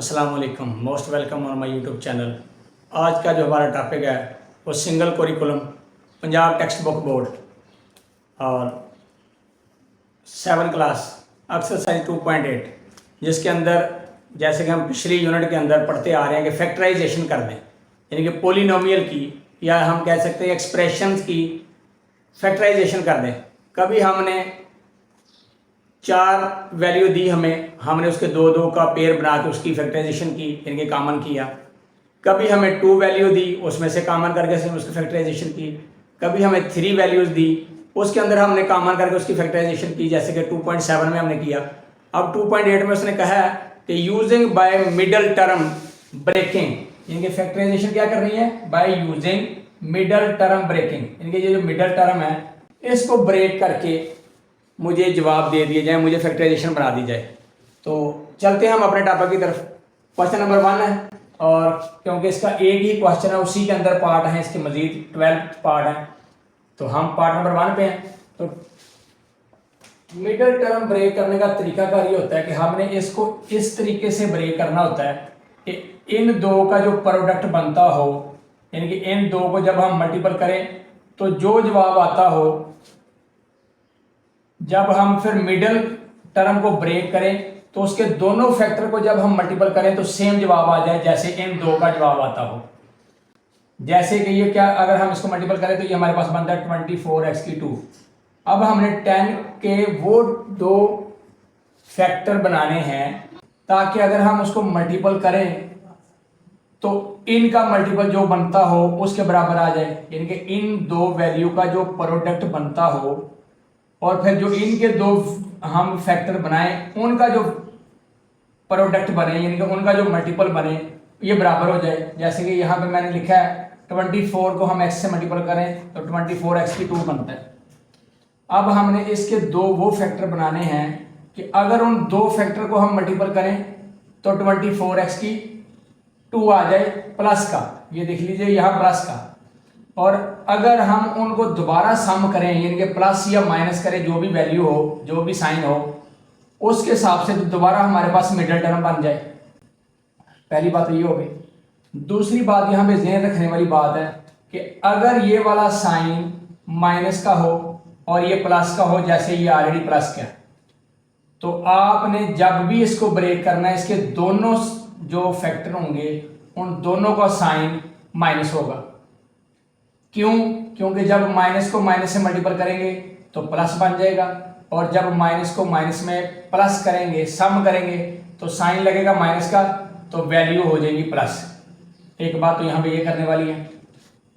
अस्सलाम वालेकुम, most welcome on my YouTube channel. आज का जो हमारा टॉपिक है वो single curriculum Punjab text book board और 7 क्लास एक्सरसाइज 2.8, जिसके अंदर जैसे कि हम पिछली यूनिट के अंदर पढ़ते आ रहे हैं कि फैक्टराइजेशन कर दें, यानी कि पोलिनोमियल की या हम कह सकते हैं एक्सप्रेशंस की फैक्टराइजेशन कर दें। कभी हमने 4 वैल्यू दी, हमने उसके दो का पेयर बना के उसकी फैक्टराइजेशन की, यानी कि कॉमन किया। कभी हमें 2 वैल्यू दी, उसमें से कॉमन करके हमने उसकी फैक्टराइजेशन की। कभी हमें 3 वैल्यूज़ दी, उसके अंदर हमने कॉमन करके उसकी फैक्टराइजेशन की, जैसे कि 2.7 में हमने किया। अब 2.8 में उसने कहा है कि using by middle term breaking, यानी कि फैक्टराइजेशन क्या कर रही है, by using middle term breaking, यानी कि ये जो मिडल टर्म है इसको ब्रेक करके मुझे जवाब दे दिए जाए, मुझे फैक्टराइजेशन बना दी जाए। तो चलते हैं हम अपने टॉपिक की तरफ। क्वेश्चन नंबर 1 है, और क्योंकि इसका एक ही क्वेश्चन है, उसी के अंदर पार्ट है, इसके मजीद 12 पार्ट हैं, तो हम पार्ट नंबर 1 पे हैं। तो मिडल टर्म ब्रेक करने का तरीकाकार ये होता है कि हमने इसको इस तरीके से ब्रेक करना होता है कि इन दो का जो प्रोडक्ट बनता हो, यानी कि इन दो को जब हम मल्टीपल करें तो जो जवाब आता हो, जब हम फिर मिडल टर्म को ब्रेक करें तो उसके दोनों फैक्टर को जब हम मल्टीपल करें तो सेम जवाब आ जाए, जैसे इन दो का जवाब आता हो। जैसे कि ये क्या, अगर हम इसको मल्टीपल करें तो ये हमारे पास बनता है 24x की 2। अब हमने 10 के वो 2 फैक्टर बनाने हैं ताकि अगर हम उसको मल्टीपल करें तो इनका मल्टीपल जो बनता हो उसके बराबर आ जाए, यानी कि इन दो वैल्यू का जो प्रोडक्ट बनता हो और फिर जो इनके दो हम फैक्टर बनाएं उनका जो प्रोडक्ट बने, यानी कि उनका जो मल्टीपल बने, ये बराबर हो जाए। जैसे कि यहाँ पे मैंने लिखा है 24 को हम x से मल्टीपल करें तो 24x की 2 बनता है। अब हमने इसके दो वो फैक्टर बनाने हैं कि अगर उन दो फैक्टर को हम मल्टीपल करें तो 24x की 2 आ जाए प्लस का, ये देख लीजिए यहाँ प्लस का। और अगर हम उनको दोबारा सम करें, यानी कि प्लस या माइनस करें, जो भी वैल्यू हो, जो भी साइन हो, उसके हिसाब से तो दोबारा हमारे पास मिडल टर्म बन जाए। पहली बात तो ये हो गई। दूसरी बात यहाँ पे ध्यान रखने वाली बात है कि अगर ये वाला साइन माइनस का हो और ये प्लस का हो, जैसे ये ऑलरेडी प्लस का, तो आपने जब भी इसको ब्रेक करना है, इसके दोनों जो फैक्टर होंगे उन दोनों का साइन माइनस होगा। क्यों? क्योंकि जब माइनस को माइनस से मल्टीपल करेंगे तो प्लस बन जाएगा, और जब माइनस को माइनस में प्लस करेंगे, सम करेंगे, तो साइन लगेगा माइनस का, तो वैल्यू हो जाएगी प्लस। एक बात तो यहाँ पे ये करने वाली है।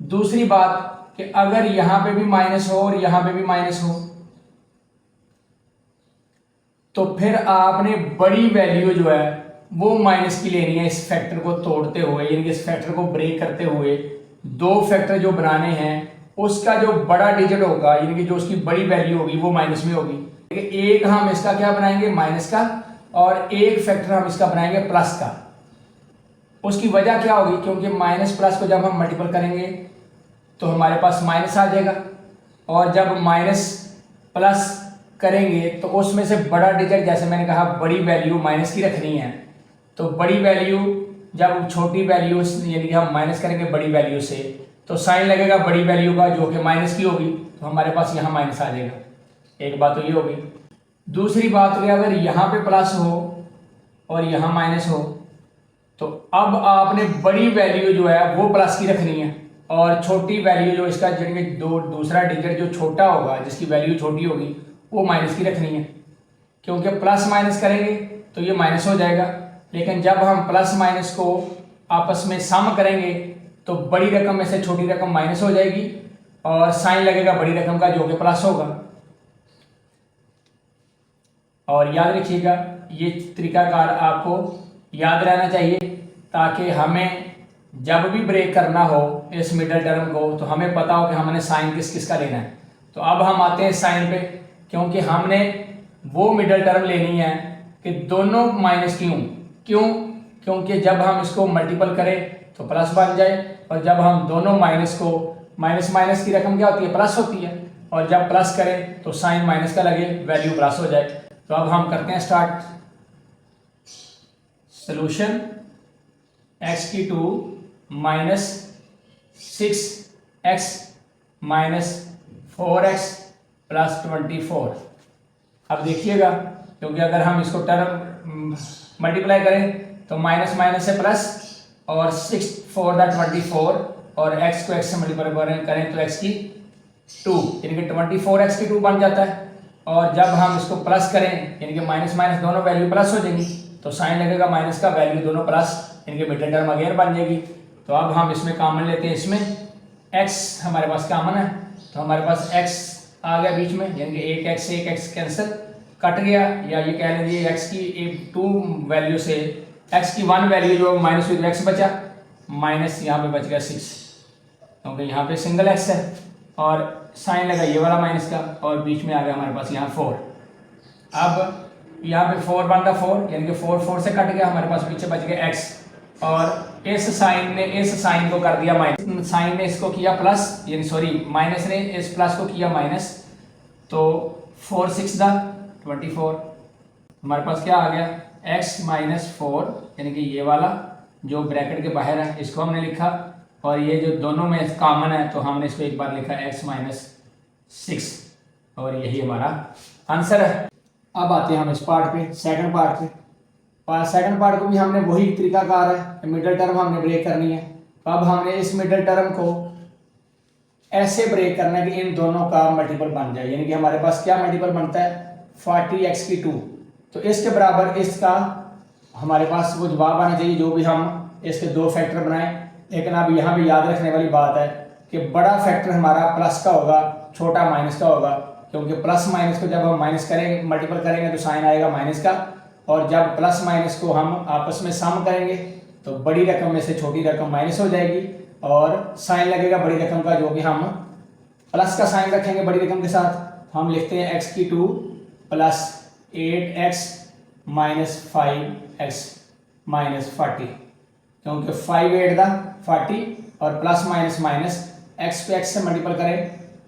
दूसरी बात कि अगर यहाँ पे भी माइनस हो और यहाँ पे भी माइनस हो, तो फिर आपने बड़ी वैल्यू जो है वो माइनस की लेनी है, इस फैक्टर को तोड़ते हुए, यानी कि इस फैक्टर को ब्रेक करते हुए दो फैक्टर जो बनाने हैं उसका जो बड़ा डिजिट होगा, यानी कि जो उसकी बड़ी वैल्यू होगी वो माइनस में होगी। एक हम इसका क्या बनाएंगे, माइनस का, और एक फैक्टर हम इसका बनाएंगे प्लस का। उसकी वजह क्या होगी, क्योंकि माइनस प्लस को जब हम मल्टीपल करेंगे तो हमारे पास माइनस आ जाएगा, और जब माइनस प्लस करेंगे तो उसमें से बड़ा डिजिट, जैसे मैंने कहा बड़ी वैल्यू माइनस की रखनी है, तो बड़ी वैल्यू जब छोटी वैल्यू यानी कि हम माइनस करेंगे बड़ी वैल्यू से, तो साइन लगेगा बड़ी वैल्यू का जो कि माइनस की होगी, तो हमारे पास यहाँ माइनस आ जाएगा। एक बात तो ये होगी। दूसरी बात तो अगर यहाँ पे प्लस हो और यहाँ माइनस हो, तो अब आपने बड़ी वैल्यू जो है वो प्लस की रखनी है, और छोटी वैल्यू जो इसका दूसरा डिजिट जो छोटा होगा, जिसकी वैल्यू छोटी होगी, वो माइनस की रखनी है। क्योंकि प्लस माइनस करेंगे तो ये माइनस हो जाएगा, लेकिन जब हम प्लस माइनस को आपस में सम करेंगे तो बड़ी रकम में से छोटी रकम माइनस हो जाएगी, और साइन लगेगा बड़ी रकम का जो कि प्लस होगा। और याद रखिएगा, ये तरीकाकार आपको याद रहना चाहिए, ताकि हमें जब भी ब्रेक करना हो इस मिडल टर्म को तो हमें पता हो कि हमने साइन किस किस का लेना है। तो अब हम आते हैं साइन पे, क्योंकि हमने वो मिडल टर्म लेनी है कि दोनों माइनस क्यों, क्योंकि जब हम इसको मल्टीपल करें तो प्लस बन जाए, और जब हम दोनों माइनस को, माइनस माइनस की रकम क्या होती है, प्लस होती है, और जब प्लस करें तो साइन माइनस का लगे, वैल्यू प्लस हो जाए। तो अब हम करते हैं स्टार्ट। सॉल्यूशन एक्स की 2 minus 6x minus 4x plus 24। अब देखिएगा, क्योंकि अगर हम इसको टर्म मल्टीप्लाई करें तो माइनस माइनस से प्लस, और 6 4 दा 24, और x को x से मल्टीप्लाई करें तो x की 2, यानी कि 24x की 2 बन जाता है। और जब हम इसको प्लस करें, यानी कि माइनस माइनस दोनों वैल्यू प्लस हो जाएंगी, तो साइन लगेगा माइनस का, वैल्यू दोनों प्लस, यानी कि मिडिल टर्म अगेन बन जाएगी। तो अब हम इसमें कॉमन लेते हैं, इसमें x हमारे पास कॉमन है, तो हमारे पास x आ गया बीच में, यानी कि एक x कैंसिल कट गया, या ये कह लीजिए x की 2 वैल्यू से x की 1 वैल्यू जो माइनस हुई तो x बचा, माइनस यहाँ पे बच गया 6, क्योंकि यहाँ पे सिंगल x है, और साइन लगा ये वाला माइनस का, और बीच में आ गया हमारे पास यहाँ 4। अब यहाँ पे 4 बनता 4, यानी कि 4 4 से कट गया, हमारे पास पीछे बच गया x, और इस साइन को कर दिया माइनस, साइन ने इसको किया प्लस, यानी सॉरी माइनस ने इस प्लस को किया माइनस, तो 4 6 दा 24, हमारे पास क्या आ गया x माइनस 4, यानी कि ये वाला जो ब्रैकेट के बाहर है इसको हमने लिखा, और ये जो दोनों में कॉमन है तो हमने इसको एक बार लिखा x माइनस 6, और यही हमारा आंसर है। अब आते हैं हम इस पार्ट पे, सेकंड पार्ट पे। सेकंड पार्ट को भी हमने वही तरीकाकार है, मिडिल टर्म हमने ब्रेक करनी है। अब हमने इस मिडिल टर्म को ऐसे ब्रेक करना है कि इन दोनों का मल्टीपल बन जाए, यानी कि हमारे पास क्या मल्टीपल बनता है 40x की 2, तो इसके बराबर इसका हमारे पास वो जवाब आना चाहिए जो भी हम इसके 2 फैक्टर बनाएं। लेकिन अब यहाँ पे याद रखने वाली बात है कि बड़ा फैक्टर हमारा प्लस का होगा, छोटा माइनस का होगा, क्योंकि प्लस माइनस को जब हम माइनस करेंगे मल्टीपल करेंगे तो साइन आएगा माइनस का, और जब प्लस माइनस को हम आपस में सम करेंगे तो बड़ी रकम में से छोटी रकम माइनस हो जाएगी, और साइन लगेगा बड़ी रकम का, जो कि हम प्लस का साइन रखेंगे बड़ी रकम के साथ। हम लिखते हैं x की 2 plus 8x minus 5x minus 40, क्योंकि 5 8 दा 40, और प्लस माइनस माइनस x पे x से मल्टीपल करें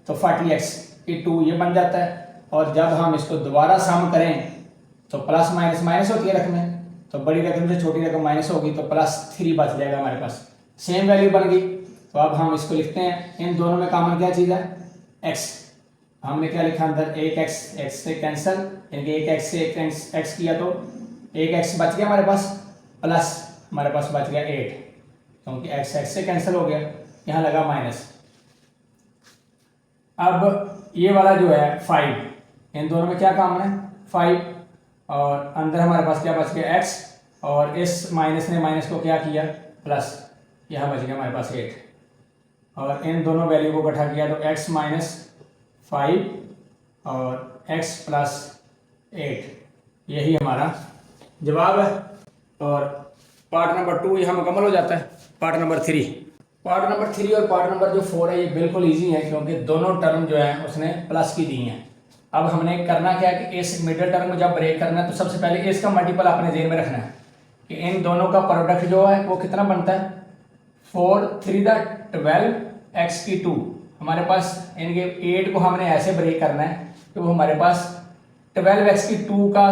तो 40x की 2 ये बन जाता है, और जब हम इसको दोबारा सम करें तो प्लस माइनस माइनस होती है रकमें, तो बड़ी रकम से छोटी रकम माइनस होगी तो प्लस 3 बच जाएगा हमारे पास, सेम वैल्यू बन गई। तो अब हम इसको लिखते हैं, इन दोनों में कॉमन क्या चीज़ है x, हमने क्या लिखा अंदर, एक x से कैंसिल, यानी कि एक x से एक x किया तो एक x बच गया हमारे पास, प्लस हमारे पास बच गया 8, क्योंकि x से कैंसिल हो गया, यहाँ लगा माइनस। अब ये वाला जो है 5, इन दोनों में क्या कॉमन है 5, और अंदर हमारे पास क्या बच गया x, और इस माइनस ने माइनस को क्या किया प्लस, यहाँ बच गया हमारे पास 8, और इन दोनों वैल्यू को इकट्ठा किया तो x माइनस 5 और x प्लस 8, यही हमारा जवाब है। और पार्ट नंबर 2 यहाँ मुकम्मल हो जाता है। पार्ट नंबर 3 और पार्ट नंबर जो 4 है ये बिल्कुल ईजी है, क्योंकि दोनों टर्म जो है उसने प्लस की दी हैं। अब हमने करना क्या है कि इस मिडिल टर्म को जब ब्रेक करना है तो सबसे पहले इसका मल्टीपल अपने जेन में रखना है कि इन दोनों का प्रोडक्ट जो है वो कितना बनता है 4 3 दा 12 x की 2, हमारे पास इनके 8 को हमने ऐसे ब्रेक करना है कि वो हमारे पास 12x की 2 का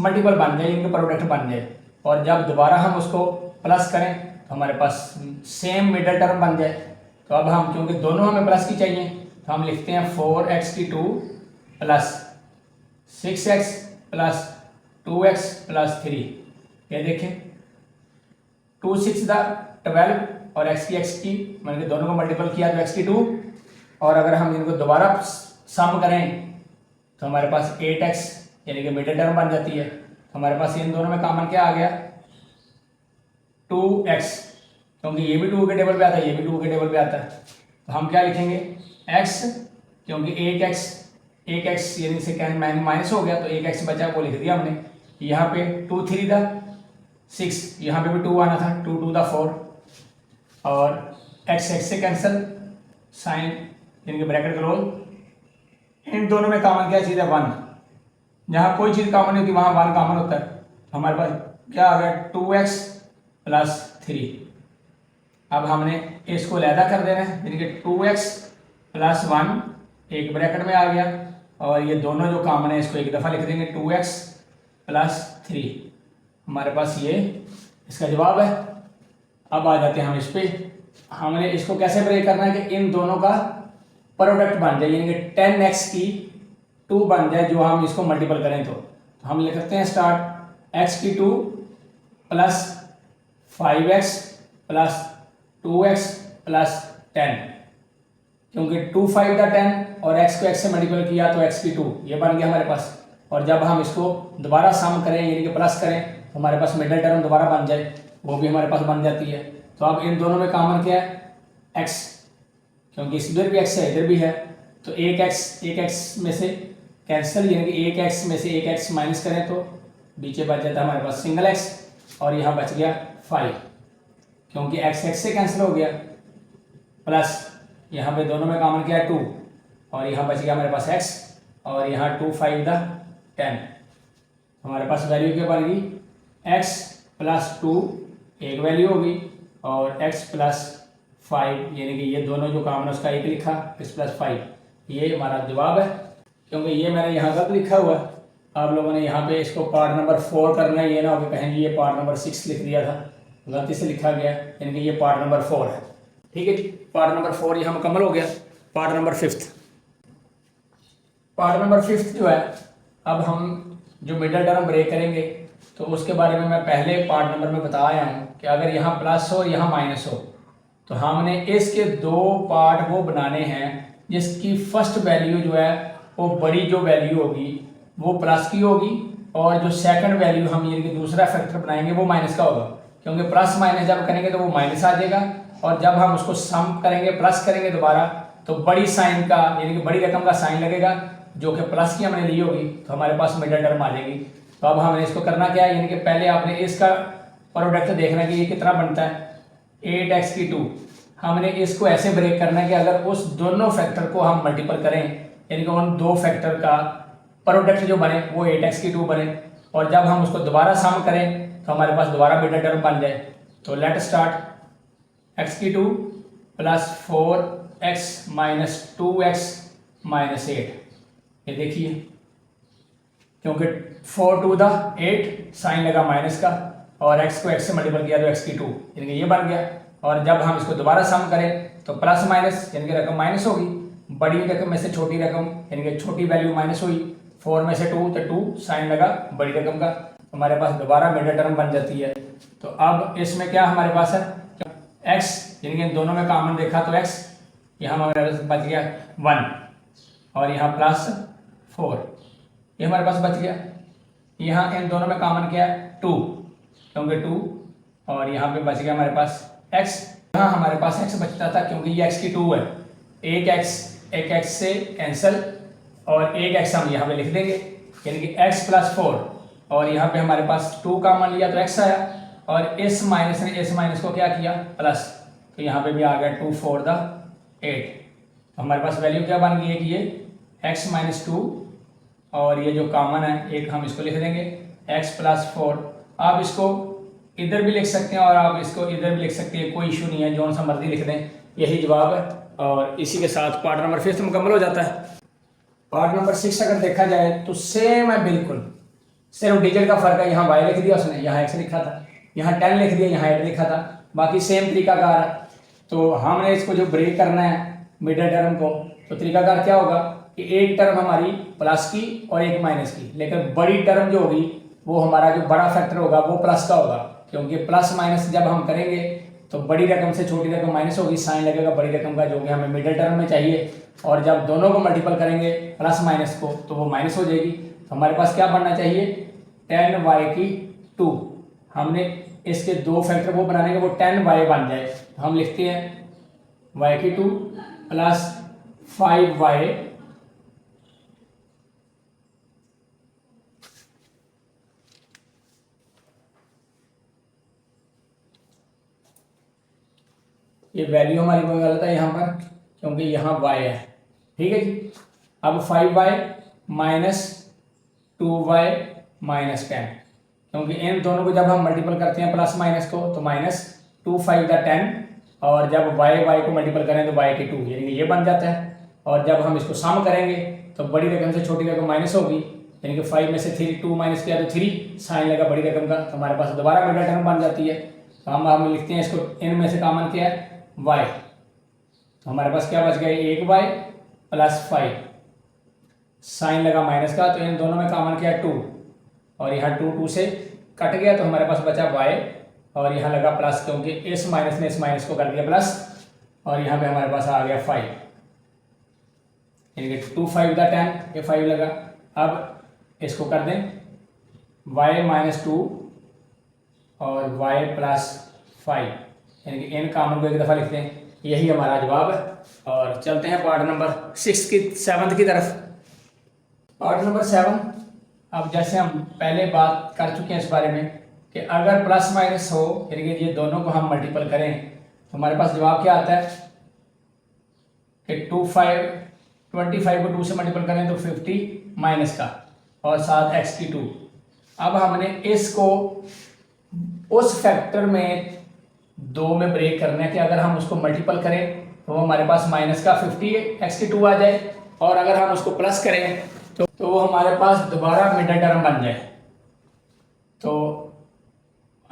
मल्टीपल बन जाए, इनका प्रोडक्ट बन जाए, और जब दोबारा हम उसको प्लस करें तो हमारे पास सेम मिडिल टर्म बन जाए। तो अब हम क्योंकि दोनों हमें प्लस की चाहिए तो हम लिखते हैं 4x की 2 plus 6x plus 2x plus 3, ये देखें 2 6 दा 12 और x की मतलब कि दोनों को मल्टीपल किया तो x की 2, और अगर हम इनको दोबारा सम करें तो हमारे पास 8x यानी कि मिडिल टर्म बन जाती है। तो हमारे पास इन दोनों में कॉमन क्या आ गया 2x, क्योंकि ये भी 2 के टेबल पे आता है, ये भी 2 के टेबल पे आता है, तो हम क्या लिखेंगे x, क्योंकि एक x यानी से माइनस हो गया तो एक x बचा वो लिख दिया हमने। यहाँ पे 2 3 दा 6, यहाँ पे भी 2 आना था, 2 2 दा 4, और x से कैंसिल, साइन यानी कि ब्रैकेट क्लोज, इन दोनों में कॉमन क्या चीज़ है 1, जहाँ कोई चीज़ कॉमन नहीं होती वहाँ 1 कॉमन होता है। हमारे पास क्या आ गया 2x प्लस 3। अब हमने इसको लैदा कर देना है, यानी कि 2x प्लस 1 एक ब्रैकेट में आ गया, और ये दोनों जो कॉमन है इसको एक दफ़ा लिख देंगे 2x प्लस 3, हमारे पास ये इसका जवाब है। अब आ जाते हैं हम इस पे। हमने इसको कैसे ब्रेक करना है कि इन दोनों का प्रोडक्ट बन जाए, यानी कि 10x की 2 बन जाए जो हम इसको मल्टीपल करें। तो हम लिख सकते हैं स्टार्ट x की 2 plus 5x plus 2x plus 10, क्योंकि 2 5 का 10 और x को x से मल्टीपल किया तो x की 2 ये बन गया हमारे पास। और जब हम इसको दोबारा सम करें यानी कि प्लस करें तो हमारे पास मिडिल टर्म दोबारा बन जाए, वो भी हमारे पास बन जाती है। तो अब इन दोनों में कॉमन क्या है, x, क्योंकि इधर भी x है इधर भी है, तो एक x में से कैंसिल, यानी कि एक x में से एक x माइनस करें तो नीचे बच जाता है हमारे पास सिंगल x, और यहाँ बच गया 5 क्योंकि x से कैंसिल हो गया, प्लस यहाँ पे दोनों में कॉमन क्या है 2, और यहाँ बच गया हमारे पास x, और यहाँ 2 5 दा 10, हमारे पास वैल्यू क्या बन गई x प्लस 2 एक वैल्यू होगी, और x प्लस 5 यानी कि ये दोनों जो कॉमन उसका एक लिखा, x प्लस 5 ये हमारा जवाब है। क्योंकि ये मैंने यहाँ गलत लिखा हुआ है, आप लोगों ने यहाँ पे इसको पार्ट नंबर 4 करना है, ये ना हो कि कहेंगे ये पार्ट नंबर 6 लिख दिया था, गलती से लिखा गया, यानी कि ये पार्ट नंबर 4 है। ठीक है जी, पार्ट नंबर 4 यहाँ मुकम्मल हो गया। पार्ट नंबर 5, पार्ट नंबर 5 जो है, अब हम जो मिडल टर्म ब्रेक करेंगे तो उसके बारे में मैं पहले पार्ट नंबर में बता आया हूँ कि अगर यहाँ प्लस हो यहाँ माइनस हो तो हमने इसके 2 पार्ट वो बनाने हैं जिसकी फर्स्ट वैल्यू जो है वो बड़ी जो वैल्यू होगी वो प्लस की होगी, और जो सेकंड वैल्यू हम यानी कि दूसरा फैक्टर बनाएंगे वो माइनस का होगा, क्योंकि प्लस माइनस जब करेंगे तो वो माइनस आ जाएगा, और जब हम उसको सम करेंगे प्लस करेंगे दोबारा तो बड़ी साइन का यानी कि बड़ी रकम का साइन लगेगा जो कि प्लस की हमने ली होगी, तो हमारे पास मिडल टर्म आ जाएगी। तो अब हमने इसको करना क्या है, यानी कि पहले आपने इसका प्रोडक्ट देखना कि ये कितना बनता है 8x की 2, हमने इसको ऐसे ब्रेक करना है कि अगर उस दोनों फैक्टर को हम मल्टीपल करें यानी कि उन 2 फैक्टर का प्रोडक्ट जो बने वो 8x की 2 बने, और जब हम उसको दोबारा सम करें तो हमारे पास दोबारा मिडल टर्म बन जाए। तो लेट स्टार्ट x की 2 plus 4x minus 2x minus 8, ये देखिए क्योंकि 4 2 दा 8 साइन लगा माइनस का, और x को x से मल्टीपल किया तो x की 2 यानी कि ये बन गया, और जब हम इसको दोबारा सम करें तो प्लस माइनस यानी कि रकम माइनस होगी, बड़ी रकम में से छोटी रकम यानी कि छोटी वैल्यू माइनस हुई, 4 में से 2 तो 2 साइन लगा बड़ी रकम का, हमारे पास दोबारा मिडल टर्म बन जाती है। तो अब इसमें क्या हमारे पास है x, यानी कि इन दोनों में कॉमन देखा तो x, यहाँ हमारे पास बच गया 1, और यहाँ प्लस 4 ये हमारे पास बच गया। यहाँ इन दोनों में कॉमन क्या है 2, क्योंकि 2, और यहाँ पे बच गया हमारे पास x, यहाँ हमारे पास x बचता था क्योंकि ये x की 2 है, एक x से कैंसिल और एक x हम यहाँ पे लिख देंगे यानी कि x प्लस 4, और यहाँ पे हमारे पास 2 कॉमन लिया तो x आया, और इस माइनस ने इस माइनस को क्या किया प्लस, तो यहाँ पे भी आ गया 2 4 दा 8, हमारे पास वैल्यू क्या बन गई है कि ये x माइनस 2, और ये जो कॉमन है एक हम इसको लिख देंगे x प्लस 4। आप इसको इधर भी लिख सकते हैं और आप इसको इधर भी लिख सकते हैं, कोई इशू नहीं है, जो सा मर्जी लिख दें, यही जवाब है। और इसी के साथ पार्ट नंबर 5 मुकम्मल हो जाता है। पार्ट नंबर 6 अगर देखा जाए तो सेम है बिल्कुल, सिर्फ डिजिट का फर्क है, यहाँ y लिख दिया उसने, यहाँ x लिखा था, यहाँ 10 लिख दिया, यहाँ 8 लिखा था, बाकी सेम तरीकाकार है। तो हमने इसको जो ब्रेक करना है मिडल टर्म को, तो तरीकाकार क्या होगा कि एक टर्म हमारी प्लस की और एक माइनस की, लेकिन बड़ी टर्म जो होगी वो हमारा जो बड़ा फैक्टर होगा वो प्लस का होगा, क्योंकि प्लस माइनस जब हम करेंगे तो बड़ी रकम से छोटी रकम माइनस होगी, साइन लगेगा बड़ी रकम का जो कि हमें मिडिल टर्म में चाहिए, और जब दोनों को मल्टीपल करेंगे प्लस माइनस को तो वो माइनस हो जाएगी। तो हमारे पास क्या बनना चाहिए 10y की 2, हमने इसके 2 फैक्टर वो बनाने के वो 10y बन जाए, तो हम लिखते हैं y की 2 प्लस 5y ये वैल्यू हमारी कोई गलत है यहाँ पर क्योंकि यहाँ y है, ठीक है जी। अब 5y माइनस 2y माइनस 10, क्योंकि इन दोनों को जब हम मल्टीपल करते हैं प्लस माइनस को तो माइनस 2 5 दा 10, और जब y को मल्टीपल करें तो y की 2 यानी कि ये बन जाता है, और जब हम इसको सम करेंगे तो बड़ी रकम से छोटी रकम माइनस होगी, यानी कि 5 में से 2 माइनस किया तो 3 साइन लगा बड़ी रकम का, तो हमारे पास दोबारा मिडल टर्म बन जाती है। तो हम लिखते हैं इसको, इन में से कॉमन क्या है, y। तो हमारे पास क्या बच गया, 1y प्लस 5, साइन लगा माइनस का, तो इन दोनों में कॉमन क्या है, 2, और यहाँ 2 से कट गया, तो हमारे पास बचा y, और यहाँ लगा प्लस, क्योंकि इस माइनस ने इस माइनस को कर दिया प्लस, और यहाँ पे हमारे पास आ गया 5, यानी कि 2 5 दा 10, ये 5 लगा। अब इसको कर दें y माइनस 2 और y प्लस 5, यानी कि इन कॉमन को एक दफ़ा लिखते हैं, यही हमारा जवाब है। और चलते हैं पार्ट नंबर 7 की तरफ। पार्ट नंबर 7, अब जैसे हम पहले बात कर चुके हैं इस बारे में कि अगर प्लस माइनस हो, यानी कि ये दोनों को हम मल्टीपल करें, तो हमारे पास जवाब क्या आता है कि 25 को 2 से मल्टीपल करें तो 50 माइनस का और साथ x की 2। अब हमने इसको उस फैक्टर में 2 में ब्रेक करना है कि अगर हम उसको मल्टीपल करें तो हमारे पास माइनस का 50 x की 2 आ जाए, और अगर हम उसको प्लस करें तो वो हमारे पास दोबारा मिडल टर्म बन जाए। तो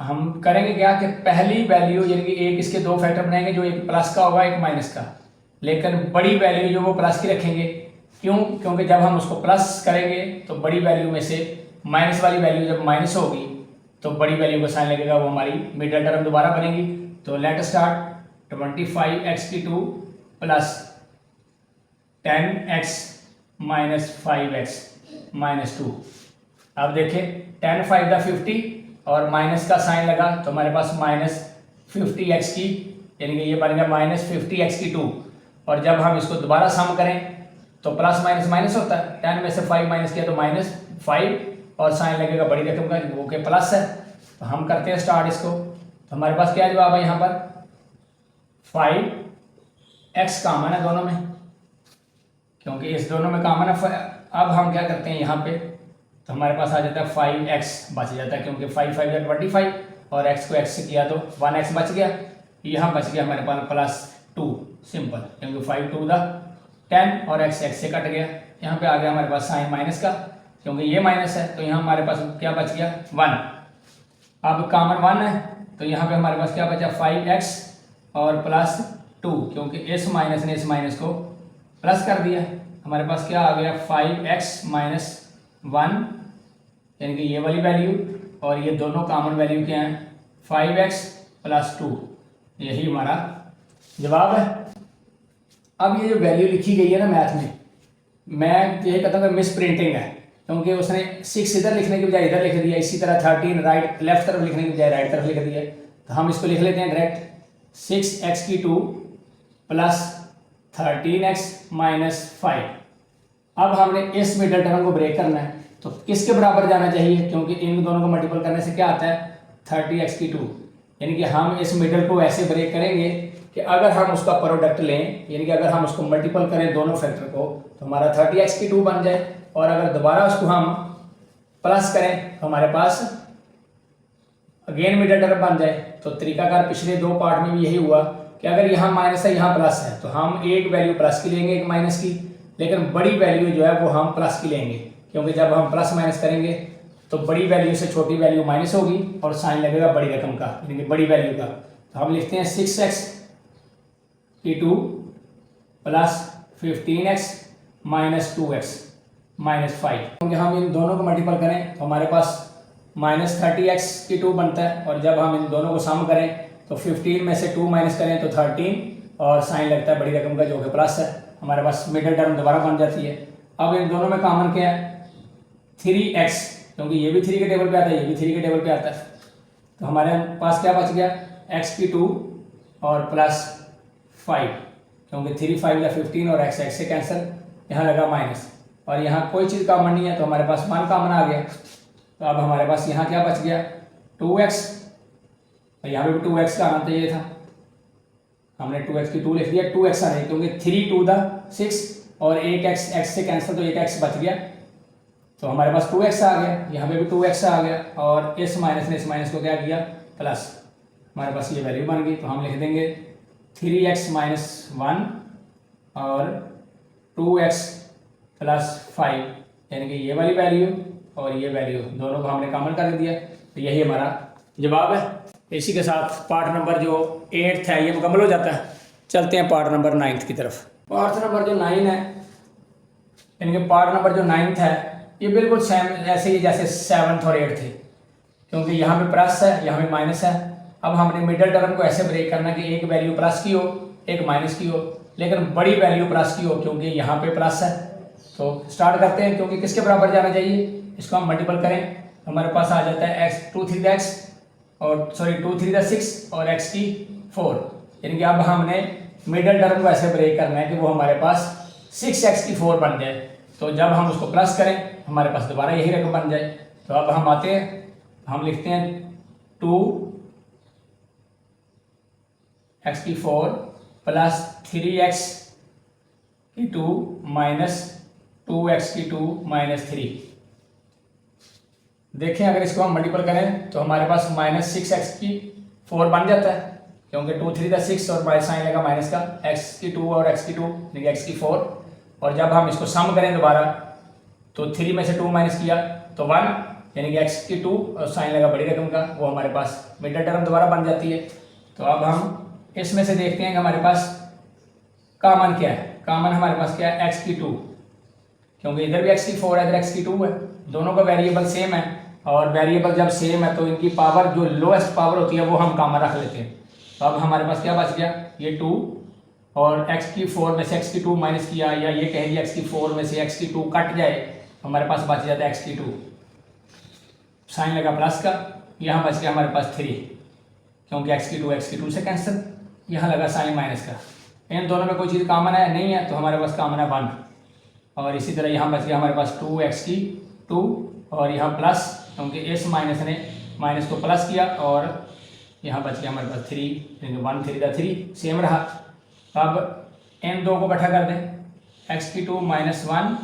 हम करेंगे क्या कि पहली वैल्यू, यानी कि एक इसके 2 फैक्टर बनाएंगे, जो एक प्लस का होगा एक माइनस का, लेकिन बड़ी वैल्यू जो वो प्लस की रखेंगे। क्यों? क्योंकि जब हम उसको प्लस करेंगे तो बड़ी वैल्यू में से माइनस वाली वैल्यू जब माइनस होगी तो बड़ी वैल्यू का साइन लगेगा, वो हमारी मिडल टर्म दोबारा बनेगी। तो लेट स्टार्ट 25x की 2 plus 10x minus 5x minus 2। अब देखें 10 5 दा 50 और माइनस का साइन लगा, तो हमारे पास माइनस 50x की, यानी कि ये बन गया माइनस 50x की 2। और जब हम इसको दोबारा सम करें तो प्लस माइनस माइनस होता है, 10 में से 5 माइनस किया तो माइनस 5, और साइन लगेगा बड़ी रकम का, वो के प्लस है। तो हम करते हैं स्टार्ट इसको, तो हमारे पास क्या जवाब है, यहाँ पर 5x कॉमन है दोनों में, क्योंकि इस दोनों में कॉमन है। अब हम क्या करते हैं यहाँ पे, तो हमारे पास आ जाता है 5x बच जाता है, क्योंकि 5 5 या 25, और x को x से किया तो 1x बच गया। यहाँ बच गया हमारे पास प्लस 2, सिंपल, क्योंकि 5 2 दा 10 और x से कट गया। यहाँ पे आ गया हमारे पास साइन माइनस का, क्योंकि ये माइनस है, तो यहाँ हमारे पास क्या बच गया 1। अब कॉमन 1 है, तो यहाँ पे हमारे पास क्या बचा 5x और प्लस 2, क्योंकि इस माइनस ने इस माइनस को प्लस कर दिया। हमारे पास क्या आ गया 5x माइनस 1, यानी कि ये वाली वैल्यू, और ये दोनों कॉमन वैल्यू क्या हैं 5x प्लस 2, यही हमारा जवाब है। अब ये जो वैल्यू लिखी गई है ना मैथ में, मैं यही कहता हूँ कि मिस प्रिंटिंग है, क्योंकि उसने 6 इधर लिखने की बजाय इधर लिख दिया, इसी तरह 13 राइट लेफ्ट तरफ लिखने की बजाय राइट तरफ लिख दिया। तो हम इसको लिख लेते हैं डायरेक्ट, 6x की 2 प्लस 13x माइनस 5। अब हमने इस मिडल टर्म को ब्रेक करना है, तो किसके बराबर जाना चाहिए, क्योंकि इन दोनों को मल्टीपल करने से क्या आता है 30x की 2, यानी कि हम इस मिडल को ऐसे ब्रेक करेंगे कि अगर हम उसका प्रोडक्ट लें, यानी कि अगर हम उसको मल्टीपल करें दोनों फैक्टर को, तो हमारा 30x की 2 बन जाए, और अगर दोबारा उसको हम प्लस करें तो हमारे पास अगेन मिडल टर्म बन जाए। तो तरीकाकार पिछले 2 पार्ट में भी यही हुआ कि अगर यहाँ माइनस है यहाँ प्लस है, तो हम एक वैल्यू प्लस की लेंगे एक माइनस की, लेकिन बड़ी वैल्यू जो है वो हम प्लस की लेंगे, क्योंकि जब हम प्लस माइनस करेंगे तो बड़ी वैल्यू से छोटी वैल्यू माइनस होगी और साइन लगेगा बड़ी रकम का, यानी कि बड़ी वैल्यू का। तो हम लिखते हैं 6x की 2 plus 15x minus 2x minus 5, क्योंकि हम इन दोनों को मल्टीपल करें तो हमारे पास माइनस 30x की 2 बनता है, और जब हम इन दोनों को सम करें तो 15 में से 2 माइनस करें तो 13, और साइन लगता है बड़ी रकम का, जो कि प्लस है। हमारे पास मिडल टर्म दोबारा बन जाती है। अब इन दोनों में कॉमन क्या है 3x, क्योंकि ये भी 3 के टेबल पे आता है, ये भी 3 के टेबल पे आता है। तो हमारे पास क्या बच गया x की 2 और प्लस 5, क्योंकि 3 5 या 15 और x से कैंसिल, यहाँ लगा माइनस, और यहाँ कोई चीज़ कॉमन नहीं है, तो हमारे पास 1 कॉमन आ गया। तो अब हमारे पास यहाँ क्या बच गया 2x, और यहाँ पे भी 2x का आना चाहिए था, हमने 2x की 2 लिख दिया, 2x आ रही, क्योंकि 3 2 दा 6 और एक x से कैंसिल, तो एक x बच गया, तो हमारे पास 2x आ गया, यहाँ पे भी 2x आ गया, और इस माइनस ने इस माइनस को क्या किया प्लस, हमारे पास ये वैल्यू बन गई। तो हम लिख देंगे 3x माइनस 1 और 2x प्लस 5, यानी कि ये वाली वैल्यू और ये वैल्यू दोनों को हमने कॉमन कर दिया, तो यही हमारा जवाब है। इसी के साथ पार्ट नंबर जो 8 है ये मुकम्मल हो जाता है। चलते हैं पार्ट नंबर 9 की तरफ। पार्ट नंबर जो 9 है, यानी कि पार्ट नंबर जो 9 है ये बिल्कुल सेम ऐसे ही जैसे 7th और 8th थे, क्योंकि यहाँ पे प्लस है यहाँ पे माइनस है। अब हमने मिडल टर्म को ऐसे ब्रेक करना कि एक वैल्यू प्लस की हो एक माइनस की हो, लेकिन बड़ी वैल्यू प्लस की हो क्योंकि यहाँ पे प्लस है। तो स्टार्ट करते हैं, क्योंकि किसके बराबर जाना चाहिए, इसको हम मल्टीपल करें हमारे पास आ जाता है x 2 3 x और सॉरी 2 3 6 और x की 4, यानी कि अब हमने मिडल टर्म को ऐसे ब्रेक करना है कि वो हमारे पास 6x की 4 बन जाए। तो जब हम उसको प्लस करें हमारे पास दोबारा यही रकम बन जाए। तो अब हम आते हैं, हम लिखते हैं 2x की 4 प्लस 3x की 2 माइनस 2x की 2 माइनस 3। देखें अगर इसको हम मल्टीपल करें तो हमारे पास माइनस 6x की 4 बन जाता है, क्योंकि 2 3 6 और बाई साइन लगा माइनस का, x की 2 और x की 2 यानी x की 4। और जब हम इसको सम करें दोबारा तो 3 में से 2 माइनस किया तो 1, यानी कि x की 2 और साइन लगा बड़ी रकम का, वो हमारे पास मिडल टर्म दोबारा बन जाती है। तो अब हम इसमें से देखते हैं कि हमारे पास कॉमन क्या है। कॉमन हमारे पास क्या है, x की 2, क्योंकि इधर भी x की 4 है इधर x की 2 है, दोनों का वेरिएबल सेम है। और वेरिएबल जब सेम है तो इनकी पावर जो लोएस्ट पावर होती है वो हम कॉमन रख लेते हैं। तो अब हमारे पास क्या बच गया, ये 2 और x की 4 में से x की 2 माइनस किया, या ये कह दिया x की 4 में से x की 2 कट जाए, हमारे पास बच जाता है x की 2, साइन लगा प्लस का, यहाँ बच गया हमारे पास 3, क्योंकि x की 2 से कैंसिल, यहाँ लगा साइन माइनस का। इन दोनों में कोई चीज़ कॉमन है नहीं है, तो हमारे पास कॉमन है 1। और इसी तरह यहाँ बच गया हमारे पास 2x की 2 और यहाँ प्लस, क्योंकि इस माइनस ने माइनस को प्लस किया, और यहाँ बच गया हमारे पास 3, 1 3 3 सेम रहा। अब इन दो को इकट्ठा कर दें, x की 2 माइनस 1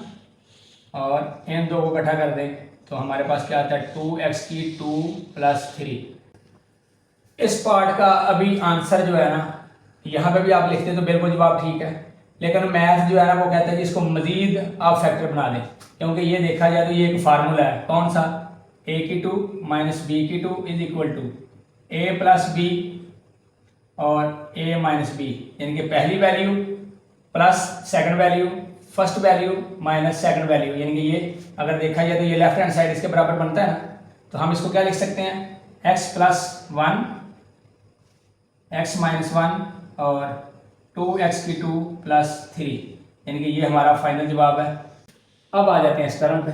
और इन दो को इकट्ठा कर दें तो हमारे पास क्या आता है 2x की 2 प्लस 3। इस पार्ट का अभी आंसर जो है ना, यहाँ पे भी आप लिखते हैं तो बिल्कुल जवाब ठीक है, लेकिन मैथ जो है ना वो कहता है कि इसको मजीद आप फैक्टर बना दें, क्योंकि ये देखा जाए तो ये एक फार्मूला है, कौन सा, a की 2 माइनस b की 2 is equal to a plus B और a माइनस बी, यानी कि पहली वैल्यू प्लस second value, first value minus second value, यानी कि ये अगर देखा जाए तो ये लेफ्ट हैंड साइड इसके बराबर बनता है ना। तो हम इसको क्या लिख सकते हैं, x प्लस 1 x माइनस 1 और 2x की 2 प्लस 3, यानी कि ये हमारा फाइनल जवाब है। अब आ जाते हैं इस टर्म पे।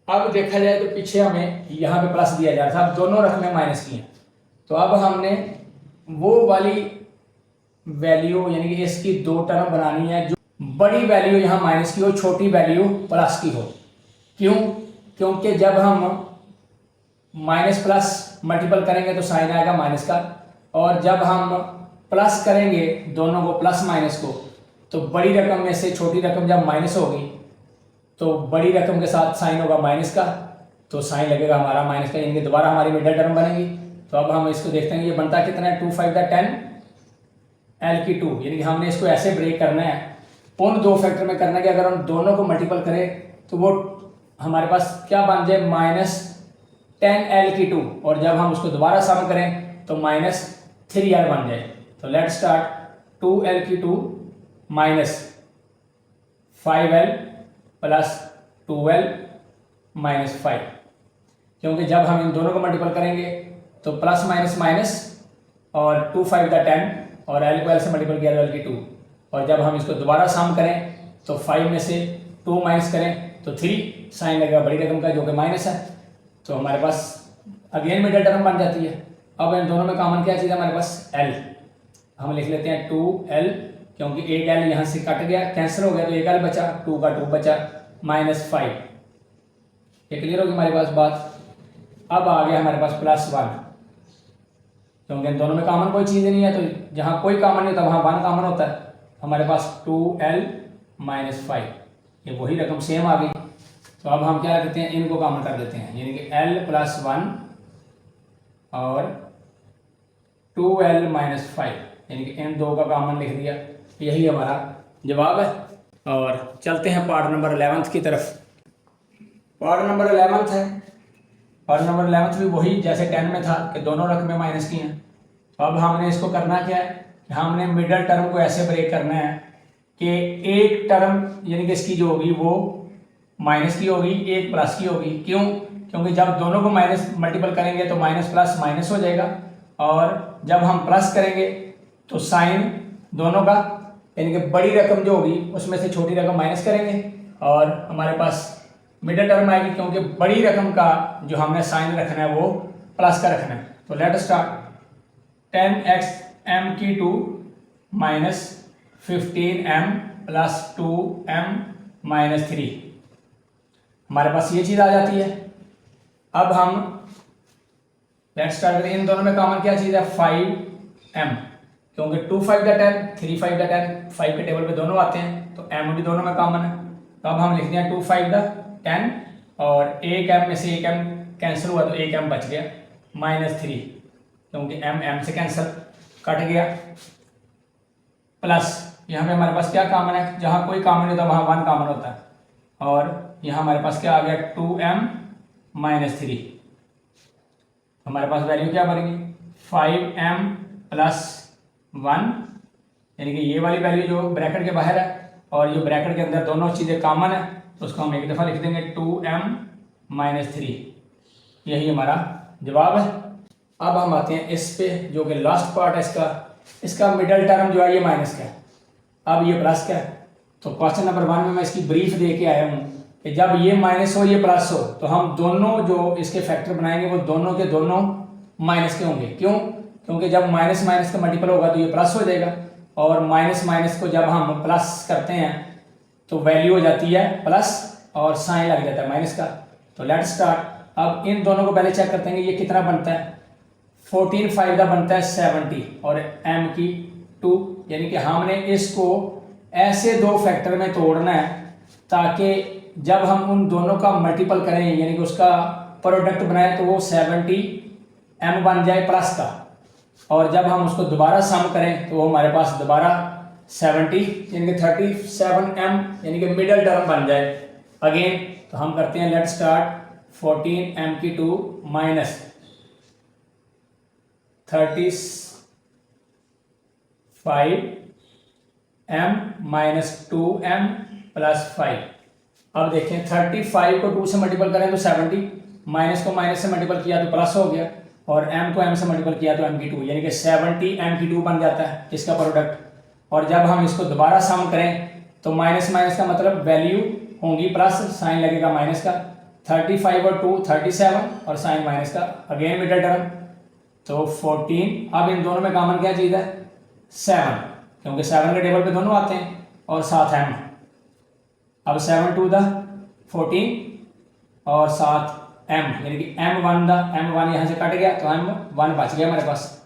अब देखा जाए तो पीछे हमें यहाँ पे प्लस दिया जा रहा था, अब दोनों रकमें माइनस की हैं, तो अब हमने वो वाली वैल्यू यानी कि इसकी दो टर्म बनानी है जो बड़ी वैल्यू यहाँ माइनस की हो, छोटी वैल्यू प्लस की हो। क्यों, क्योंकि जब हम माइनस प्लस मल्टीपल करेंगे तो साइन आएगा माइनस का, और जब हम प्लस करेंगे दोनों को प्लस माइनस को, तो बड़ी रकम में से छोटी रकम जब माइनस होगी तो बड़ी रकम के साथ साइन होगा माइनस का, तो साइन लगेगा हमारा माइनस का, यानी कि दोबारा हमारी मिडल टर्म बनेगी। तो अब हम इसको देखते हैं ये बनता कितना है, 2 5 10 L की 2, यानी कि हमने इसको ऐसे ब्रेक करना है, उन दो फैक्टर में करना है कि अगर हम दोनों को मल्टीपल करें तो वो हमारे पास क्या बन जाए, माइनस 10L की 2, और जब हम उसको दोबारा सम करें तो माइनस 3L बन जाए। तो लेट स्टार्ट, 2L की 2 minus 5L plus 2L minus 5, क्योंकि जब हम इन दोनों को मल्टीपल करेंगे तो प्लस माइनस माइनस और 2 5 10 और L को L से मल्टीपल किया तो L की 2, और जब हम इसको दोबारा सम करें तो 5 में से 2 माइनस करें तो 3, साइन लगेगा बड़ी रकम का जो कि माइनस है, तो हमारे पास अगेन मिडल टर्म बन जाती है। अब इन दोनों में कॉमन क्या चीज़ है हमारे पास, L, हम लिख लेते हैं 2L, क्योंकि एक L यहाँ से कट गया कैंसिल हो गया तो एक L बचा, 2 का 2 बचा, माइनस 5। ये क्लियर होगी हमारे पास बात। अब आ गया हमारे पास प्लस 1, क्योंकि इन दोनों में कॉमन कोई चीज़ नहीं है, तो जहाँ कोई कॉमन नहीं होता वहाँ 1 कॉमन होता है। हमारे पास 2L माइनस 5, ये वही रकम सेम आ गई। तो अब हम क्या करते हैं, इनको कॉमन कर देते हैं, यानी कि L प्लस 1 और 2L माइनस 5, यानी कि इन दो का कॉमन लिख दिया, यही हमारा जवाब है। और चलते हैं पार्ट नंबर 11 की तरफ। पार्ट नंबर 11 है, और नंबर 11th भी वही जैसे 10 में था कि दोनों रकमें माइनस की हैं। तो अब हमने इसको करना क्या है, हमने मिडल टर्म को ऐसे ब्रेक करना है कि एक टर्म यानी कि इसकी जो होगी वो माइनस की होगी, एक प्लस की होगी। क्यों? क्योंकि जब दोनों को माइनस मल्टीपल करेंगे तो माइनस प्लस माइनस हो जाएगा, और जब हम प्लस करेंगे तो साइन दोनों का यानी कि बड़ी रकम जो होगी उसमें से छोटी रकम माइनस करेंगे और हमारे पास मिडल टर्म आएगी, क्योंकि बड़ी रकम का जो हमने साइन रखना है वो प्लस का रखना है। तो let start 10x m² minus 15m plus 2m minus 3, हमारे पास ये चीज़ आ जाती है। अब हम लेट स्टार्ट करें, इन दोनों में कॉमन क्या चीज़ है, 5m, क्योंकि 2 5 का 10, 3 5 का 10, 5 के टेबल पे दोनों आते हैं तो m भी दोनों में कॉमन है। तो अब हम लिखते हैं 2 5 का 10 और एक m में से एक m कैंसिल हुआ तो एक m बच गया माइनस 3, क्योंकि m से कैंसिल कट गया, प्लस यहाँ पे हमारे पास क्या कॉमन है, जहाँ कोई कॉमन नहीं होता वहाँ 1 कॉमन होता है, और यहाँ हमारे पास क्या आ गया 2m माइनस 3। हमारे पास वैल्यू क्या बनेगी 5m प्लस 1, यानी कि ये वाली वैल्यू जो ब्रैकेट के बाहर है और ये ब्रैकेट के अंदर दोनों चीज़ें कॉमन है, तो उसको हम एक दफ़ा लिख देंगे 2m माइनस 3। यही हमारा जवाब है। अब हम आते हैं इस पे जो कि लास्ट पार्ट है इसका मिडल टर्म जो है ये माइनस का है, अब ये प्लस का है। तो क्वेश्चन नंबर 1 में मैं इसकी ब्रीफ दे के आया हूँ कि जब ये माइनस हो ये प्लस हो तो हम दोनों जो इसके फैक्टर बनाएंगे वो दोनों के दोनों माइनस के होंगे। क्यों? क्योंकि जब माइनस माइनस का मल्टीपल होगा तो ये प्लस हो जाएगा, और माइनस माइनस को जब हम प्लस करते हैं तो वैल्यू हो जाती है प्लस और साइन लग जाता है माइनस का। तो लेट स्टार्ट। अब इन दोनों को पहले चेक करते हैं ये कितना बनता है। 14 5 का बनता है 70 और m की 2, यानी कि हमने इसको ऐसे दो फैक्टर में तोड़ना है ताकि जब हम उन दोनों का मल्टीपल करें यानी कि उसका प्रोडक्ट बनाए तो वो 70 m बन जाए प्लस का, और जब हम उसको दोबारा सम करें तो वो हमारे पास दोबारा 70 यानी कि 37m यानी कि मिडल टर्म बन जाए अगेन। तो हम करते हैं लेट स्टार्ट 14m की 2 minus 35m minus 2m plus 5। अब देखें 35 को 2 से मल्टीपल करें तो 70, माइनस को माइनस से मल्टीपल किया तो प्लस हो गया, और m को m से मल्टीपल किया तो m की 2, यानी कि 70 m की 2 बन जाता है इसका प्रोडक्ट। और जब हम इसको दोबारा सम करें तो माइनस माइनस का मतलब वैल्यू होंगी प्लस, साइन लगेगा माइनस का। 35 और 2 37 और साइन माइनस का, अगेन मिडल टर्म तो 14। अब इन दोनों में कॉमन क्या चीज़ है 7, क्योंकि 7 के टेबल पे दोनों आते हैं, और साथ m। अब 7 2 दा 14 और साथ m, यानी कि m1 दा m1 यहाँ से कट गया तो m1 बच गया हमारे पास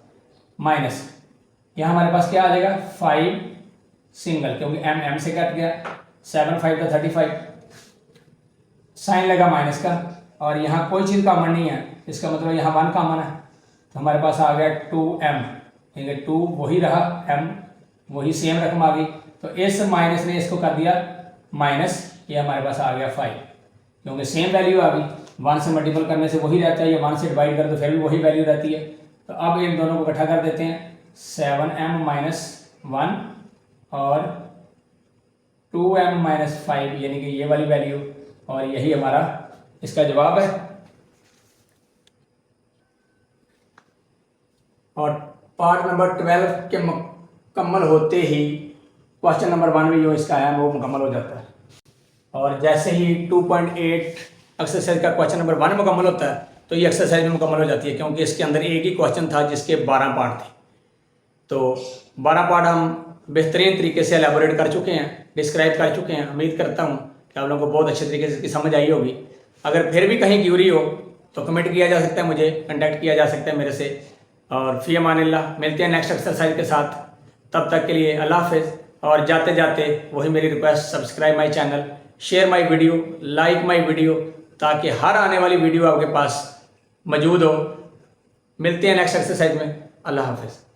माइनस। यहाँ हमारे पास क्या आ जाएगा 5 सिंगल, क्योंकि m से कट गया। 7 5 दा 35, साइन लगा माइनस का, और यहाँ कोई चीज़ कॉमन नहीं है, इसका मतलब यहाँ 1 कॉमन है, तो हमारे पास आ गया 2m, यानी 2 वही रहा, m वही सेम रकम आ गई। तो इस माइनस ने इसको कर दिया माइनस, ये हमारे पास आ गया 5, क्योंकि सेम वैल्यू आ गई। 1 से मल्टीपल करने से वही रहता है, या 1 से डिवाइड कर तो फिर भी वही वैल्यू रहती है। तो अब इन दोनों को इकट्ठा कर देते हैं 7m माइनस 1 और 2m माइनस 5, यानी कि ये वाली वैल्यू, और यही हमारा इसका जवाब है। और पार्ट नंबर 12 के मुकम्मल होते ही क्वेश्चन नंबर 1 भी जो इसका है वो मुकम्मल हो जाता है। और जैसे ही 2.8 एक्सरसाइज का क्वेश्चन नंबर 1 मुकम्मल होता है तो ये एक्सरसाइज भी मुकम्मल हो जाती है, क्योंकि इसके अंदर एक ही क्वेश्चन था जिसके 12 पार्ट थे। तो 12 पार्ट हम बेहतरीन तरीके से एलेबोरेट कर चुके हैं, डिस्क्राइब कर चुके हैं। उम्मीद करता हूँ कि आप लोगों को बहुत अच्छे तरीके से इसकी समझ आई होगी। अगर फिर भी कहीं क्यूरी हो तो कमेंट किया जा सकता है, मुझे कंटेक्ट किया जा सकता है मेरे से। और फी अमानिल्लाह, मिलते हैं नेक्स्ट एक्सरसाइज के साथ। तब तक के लिए अल्लाह हाफिज़। और जाते जाते वही मेरी request, subscribe my channel, share my video, like my video, ताकि हर आने वाली वीडियो आपके पास मौजूद हो। मिलते हैं नेक्स्ट एक्सरसाइज में। अल्लाह हाफिज़।